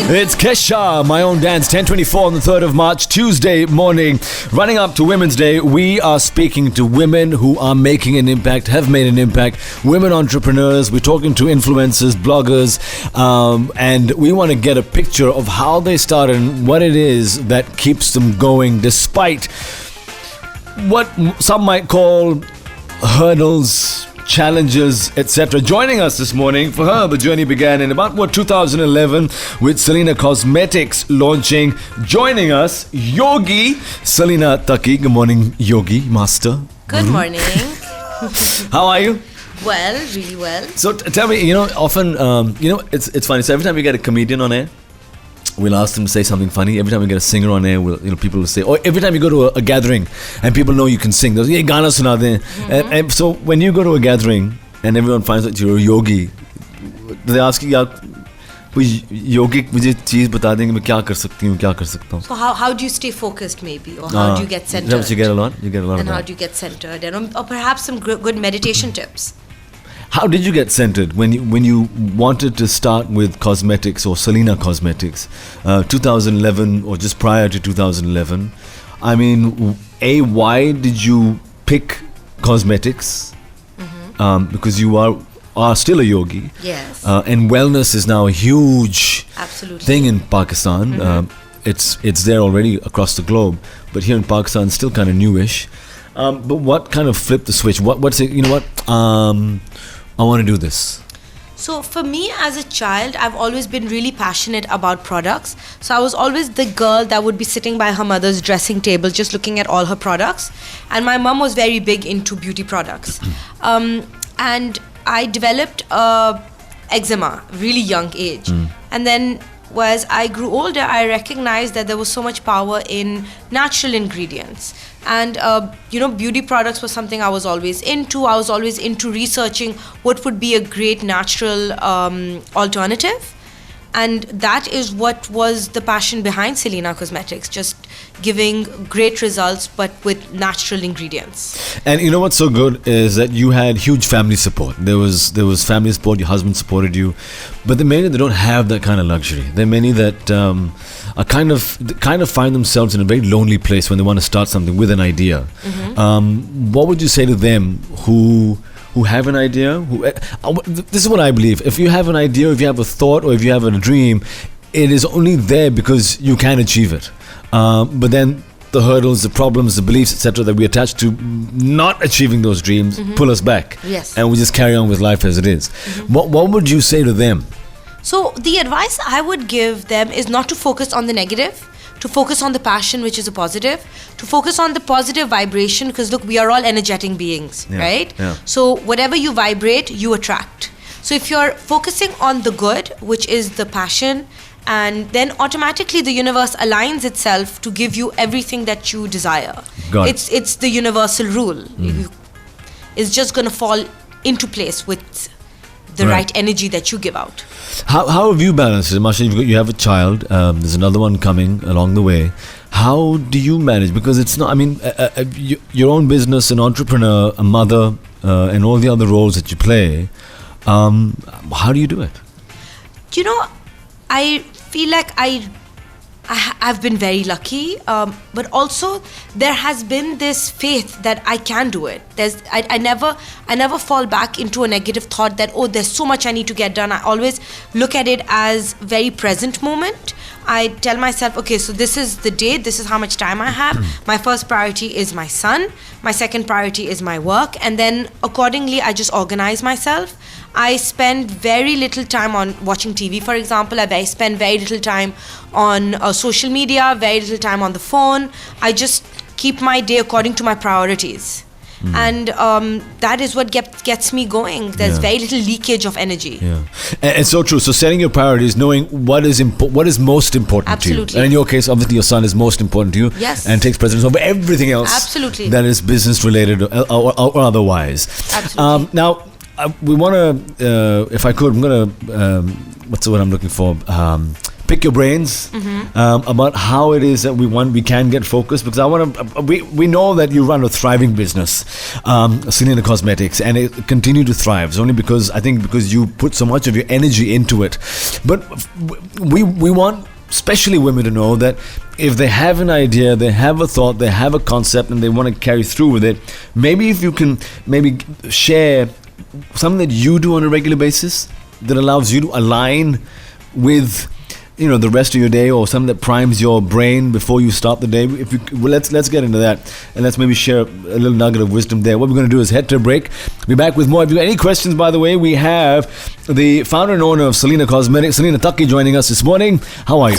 It's Kesha, my own dance, 10:24 on the 3rd of March, Tuesday morning. Running up to Women's Day, we are speaking to women who are making an impact, have made an impact, women entrepreneurs. We're talking to influencers, bloggers, and we want to get a picture of how they started and what it is that keeps them going despite what some might call hurdles, challenges, etc. Joining us this morning, for her, the journey began in about 2011 with Salina Cosmetics launching. Joining us, Yogi Salina Taqi. Good morning, Yogi Master. Good morning. How are you? Well, really well. So tell me, often, it's funny. So every time we get a comedian on air, we'll ask them to say something funny. Every time we get a singer on air, people will say, or every time you go to a gathering and people know you can sing, they'll say, "Ye gana suna de." And so when you go to a gathering and everyone finds out you're a yogi, they ask you, "Koi yogic mujhe cheez bata denge, main kya kar sakti hu, kya kar sakta hu?" So how do you stay focused, maybe, or how do you get centered? You get a lot. You get a lot. And how do you get centered? And or perhaps some good meditation tips. How did you get centered when you wanted to start with Cosmetics or Salina Cosmetics, 2011 or just prior to 2011? I mean, why did you pick Cosmetics? Because you are still a yogi. Yes. And wellness is now a huge thing in Pakistan. It's there already across the globe, but here in Pakistan, it's still kind of newish. But what kind of flipped the switch? What's it? You know what? I want to do this. So for me, as a child, I've always been really passionate about products. So I was always the girl that would be sitting by her mother's dressing table just looking at all her products. And my mom was very big into beauty products. And I developed eczema, really young age. And then as I grew older, I recognized that there was so much power in natural ingredients. And, beauty products was something I was always into. I was always into researching what would be a great natural alternative. And that is what was the passion behind Salina Cosmetics, just giving great results but with natural ingredients. And you know what's so good is that you had huge family support. There was family support, your husband supported you. But there are many that don't have that kind of luxury. There are many that are kind of find themselves in a very lonely place when they want to start something with an idea. What would you say to them who have an idea? This is what I believe. If you have an idea, if you have a thought, or if you have a dream, it is only there because you can achieve it. But then the hurdles, the problems, the beliefs, etc., that we attach to not achieving those dreams pull us back. Yes. And we just carry on with life as it is. What would you say to them? So the advice I would give them is not to focus on the negative, to focus on the passion, which is a positive, to focus on the positive vibration, because look, we are all energetic beings, right? Yeah. So whatever you vibrate, you attract. So if you're focusing on the good, which is the passion, and then automatically the universe aligns itself to give you everything that you desire. It's the universal rule. It's just going to fall into place with the right energy that you give out. How have you balanced it? Masha, you have a child, there's another one coming along the way. How do you manage? Because it's not, your own business, an entrepreneur, a mother, and all the other roles that you play, how do you do it? I feel like I've been very lucky, but also there has been this faith that I can do it. I never fall back into a negative thought that, oh, there's so much I need to get done. I always look at it as very present moment. I tell myself, okay, so this is the day, this is how much time I have. My first priority is my son. My second priority is my work. And then accordingly, I just organize myself. I spend very little time on watching TV, for example. I spend very little time on social media, very little time on the phone. I just keep my day according to my priorities. And that is what gets me going. There's very little leakage of energy. Yeah, and so true. So setting your priorities, knowing what is most important to you. And in your case, obviously, your son is most important to you. Yes. And takes precedence over everything else. Absolutely. That is business related or otherwise. Absolutely. Now, we want to, if I could, I'm going to, what's the word I'm looking for? pick your brains about how it is that we can get focused, because I want to. We know that you run a thriving business, Salina Cosmetics, and it continue to thrive. It's only because you put so much of your energy into it. But we want especially women to know that if they have an idea, they have a thought, they have a concept, and they want to carry through with it, maybe if you can share something that you do on a regular basis that allows you to align with the rest of your day, or something that primes your brain before you start the day. Let's get into that, and let's maybe share a little nugget of wisdom there. What we're going to do is head to a break. Be back with more. If you have any questions, by the way, we have the founder and owner of Salina Cosmetics, Salina Taqi, joining us this morning. How are you?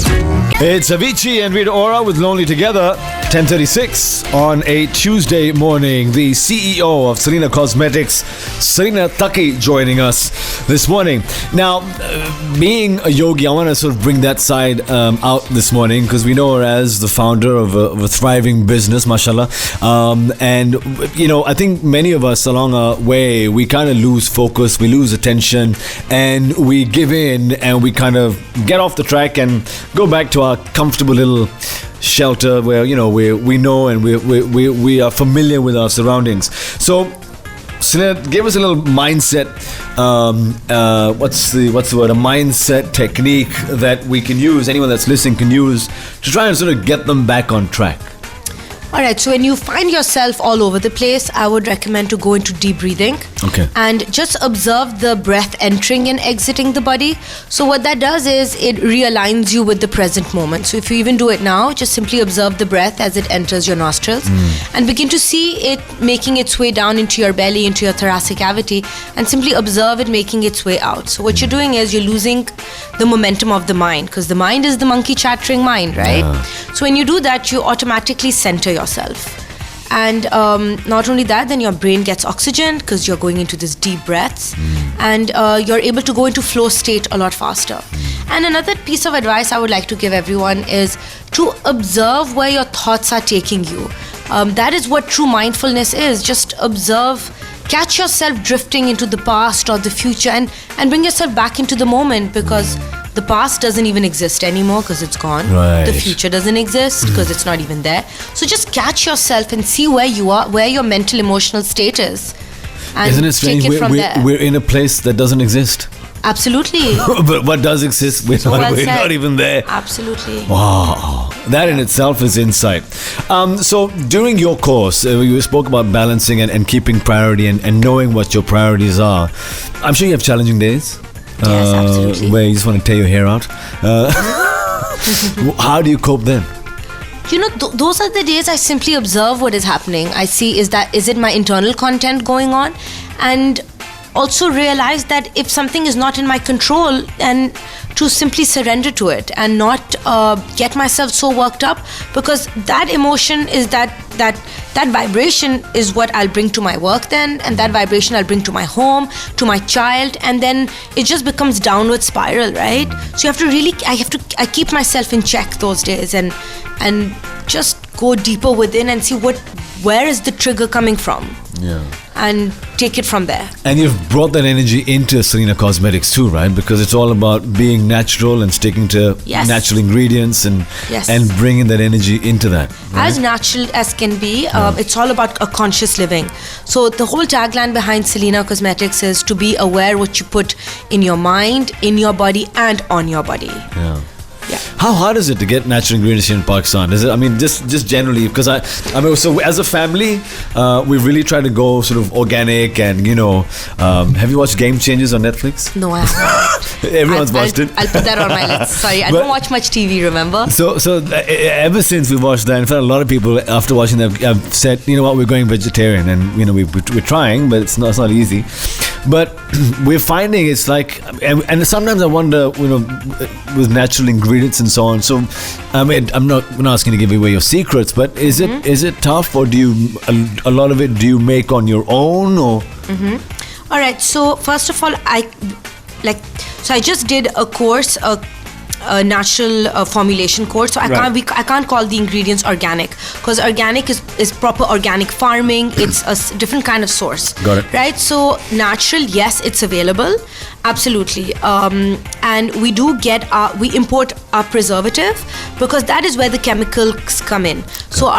It's Avicii and Rita Ora with Lonely Together, 10:36 on a Tuesday morning. The CEO of Salina Cosmetics, Salina Taqi, joining us this morning. Now, being a yogi, I want to sort of bring that side out this morning, because we know her as the founder of a thriving business, mashallah. And I think many of us along our way, we kind of lose focus, we lose attention, and we give in, and we kind of get off the track and go back to our comfortable little shelter where we know and we are familiar with our surroundings. So Salina, give us a little mindset. What's the word? A mindset technique that we can use. Anyone that's listening can use to try and sort of get them back on track. Alright, so when you find yourself all over the place, I would recommend to go into deep breathing. Okay. And just observe the breath entering and exiting the body. So what that does is it realigns you with the present moment. So if you even do it now, just simply observe the breath as it enters your nostrils and begin to see it making its way down into your belly, into your thoracic cavity, and simply observe it making its way out. So what you're doing is you're losing the momentum of the mind, because the mind is the monkey chattering mind, right? Yeah. So when you do that, you automatically center yourself. And not only that, then your brain gets oxygen because you're going into this deep breaths, and you're able to go into flow state a lot faster. And another piece of advice I would like to give everyone is to observe where your thoughts are taking you. That is what true mindfulness is. Just observe, catch yourself drifting into the past or the future, and bring yourself back into the moment, because the past doesn't even exist anymore because it's gone. Right. The future doesn't exist because it's not even there. So just catch yourself and see where you are, where your mental emotional state is, and Isn't it strange? take it from there. We're in a place that doesn't exist. Absolutely. But what does exist, we're not even there. Absolutely. Wow, that in itself is insight. So during your course, you spoke about balancing and keeping priority and knowing what your priorities are. I'm sure you have challenging days. Yes, absolutely. Where you just want to tear your hair out. How do you cope then? Those are the days I simply observe what is happening. I see, is it my internal content going on? And also realize that if something is not in my control, and to simply surrender to it and not get myself so worked up, because that emotion is that vibration is what I'll bring to my work then, and that vibration I'll bring to my home, to my child, and then it just becomes downward spiral, right? So I keep myself in check those days and just go deeper within and see where is the trigger coming from. Yeah. And take it from there. And you've brought that energy into Salina Cosmetics too, right? Because it's all about being natural and sticking to natural ingredients and bringing that energy into that. Right? As natural as can be. It's all about a conscious living. So the whole tagline behind Salina Cosmetics is to be aware what you put in your mind, in your body, and on your body. Yeah. How hard is it to get natural ingredients here in Pakistan? Is it? I mean, just generally, because so as a family, we really try to go sort of organic, and have you watched Game Changers on Netflix? No, I haven't. Everyone's watched it. I'll put that on my list. Sorry, I don't watch much TV. Remember? So ever since we watched that, in fact, a lot of people after watching that have said, you know what, we're going vegetarian, and we're trying, but it's not easy. But we're finding it's like, and sometimes I wonder, with natural ingredients and so on. So, I mean, I'm not asking to give away your secrets, but is it tough, or do you a lot of it do you make on your own, or? All right. So first of all, I just did a course, natural formulation code, so I can't call the ingredients organic, because organic is proper organic farming. It's a different kind of source. Got it. Right? So natural, yes, it's available, absolutely. And we import our preservative, because that is where the chemicals come in. So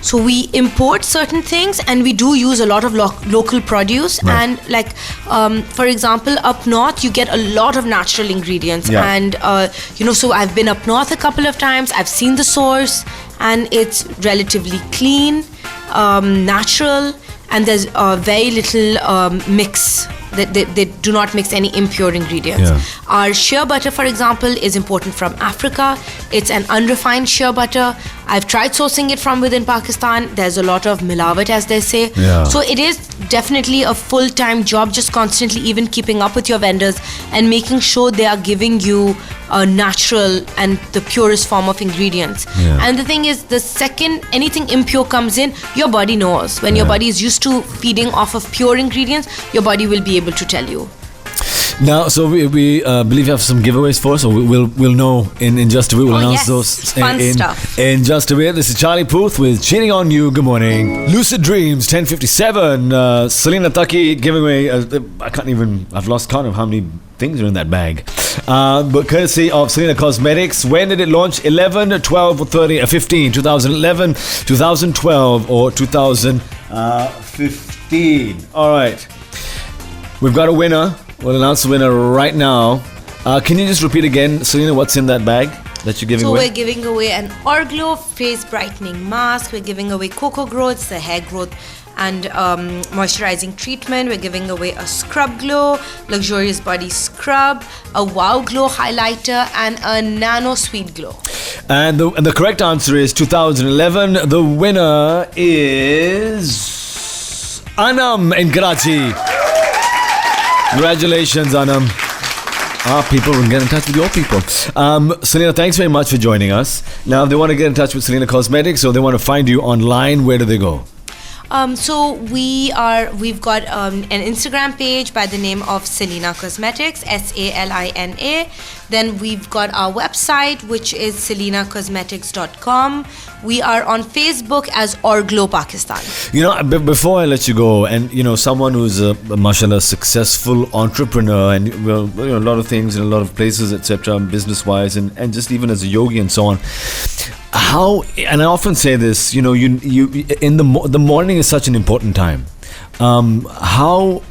so we import certain things, and we do use a lot of local produce. Right. And like, for example, up north you get a lot of natural ingredients. Yeah. And so I've been up north a couple of times. I've seen the source, and it's relatively clean, natural, and there's very little mix. They do not mix any impure ingredients. Yeah. Our shea butter, for example, is imported from Africa. It's an unrefined shea butter. I've tried sourcing it from within Pakistan. There's a lot of milawat, as they say. Yeah. So it is definitely a full-time job, just constantly even keeping up with your vendors and making sure they are giving you a natural and the purest form of ingredients. Yeah. And the thing is, the second anything impure comes in, your body knows. When your body is used to feeding off of pure ingredients, your body will be able to tell you. Now, so we believe you have some giveaways for us, so we'll know in just a bit. We'll announce those fun stuff. In just a bit. This is Charlie Puth with Cheating on You. Good morning. Lucid Dreams, 10:57. Salina Taqi giving away. I've lost count of how many things are in that bag. But courtesy of Salina Cosmetics. When did it launch? 11, 12, or 30, 15? 2011, 2012, or 2015? All right. We've got a winner. We'll announce the winner right now. Can you just repeat again, Salina, what's in that bag that you're giving away? So we're giving away an Orglow face brightening mask. We're giving away Cocoa Glow, it's the hair growth and moisturizing treatment. We're giving away a Scrub Glow, luxurious body scrub, a Wow Glow highlighter, and a Nano Sweet Glow. And the correct answer is 2011. The winner is Anam in Karachi. Congratulations, Anam. Our people will get in touch with your people. Salina, thanks very much for joining us. Now, if they want to get in touch with Salina Cosmetics or they want to find you online, where do they go? So we've got an Instagram page by the name of Salina Cosmetics, Salina. Then we've got our website, which is salinacosmetics.com. We are on Facebook as Orglow Pakistan. Before I let you go, and someone who's a mashallah successful entrepreneur, and a lot of things in a lot of places, etc., business-wise, and just even as a yogi and so on. How, and I often say this, you in the morning is such an important time. How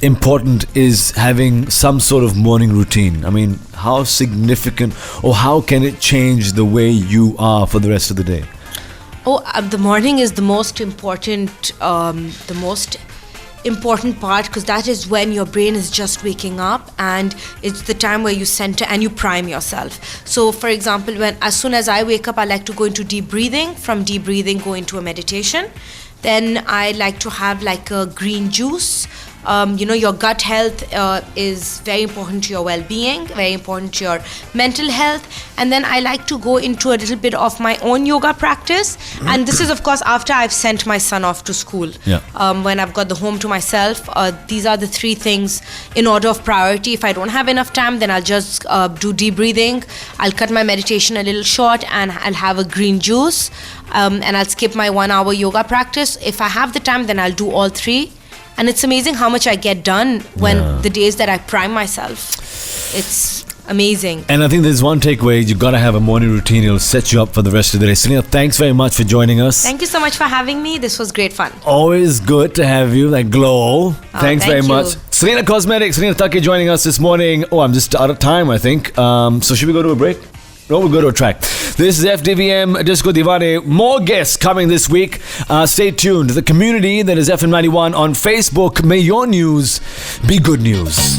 important is having some sort of morning routine? I mean, how significant, or how can it change the way you are for the rest of the day? The morning is the most important part, because that is when your brain is just waking up, and it's the time where you center and you prime yourself. So for example, as soon as I wake up, I like to go into deep breathing. From deep breathing, go into a meditation. Then I like to have like a green juice. Your gut health is very important to your well-being, very important to your mental health. And then I like to go into a little bit of my own yoga practice. And this is, of course, after I've sent my son off to school. Yeah. When I've got the home to myself. These are the three things in order of priority. If I don't have enough time, then I'll just do deep breathing. I'll cut my meditation a little short, and I'll have a green juice. And I'll skip my 1 hour yoga practice. If I have the time, then I'll do all three. And it's amazing how much I get done when the days that I prime myself. It's amazing. And I think there's one takeaway. You got to have a morning routine. It'll set you up for the rest of the day. Salina, thanks very much for joining us. Thank you so much for having me. This was great fun. Always good to have you, like glow. Thanks very much. Salina Cosmetics, Salina Taqi joining us this morning. I'm just out of time, I think. So should we go to a break? No, we'll go to a track. This is FDVM Disco Divane. More guests coming this week. Stay tuned. The community that is FM91 on Facebook. May your news be good news.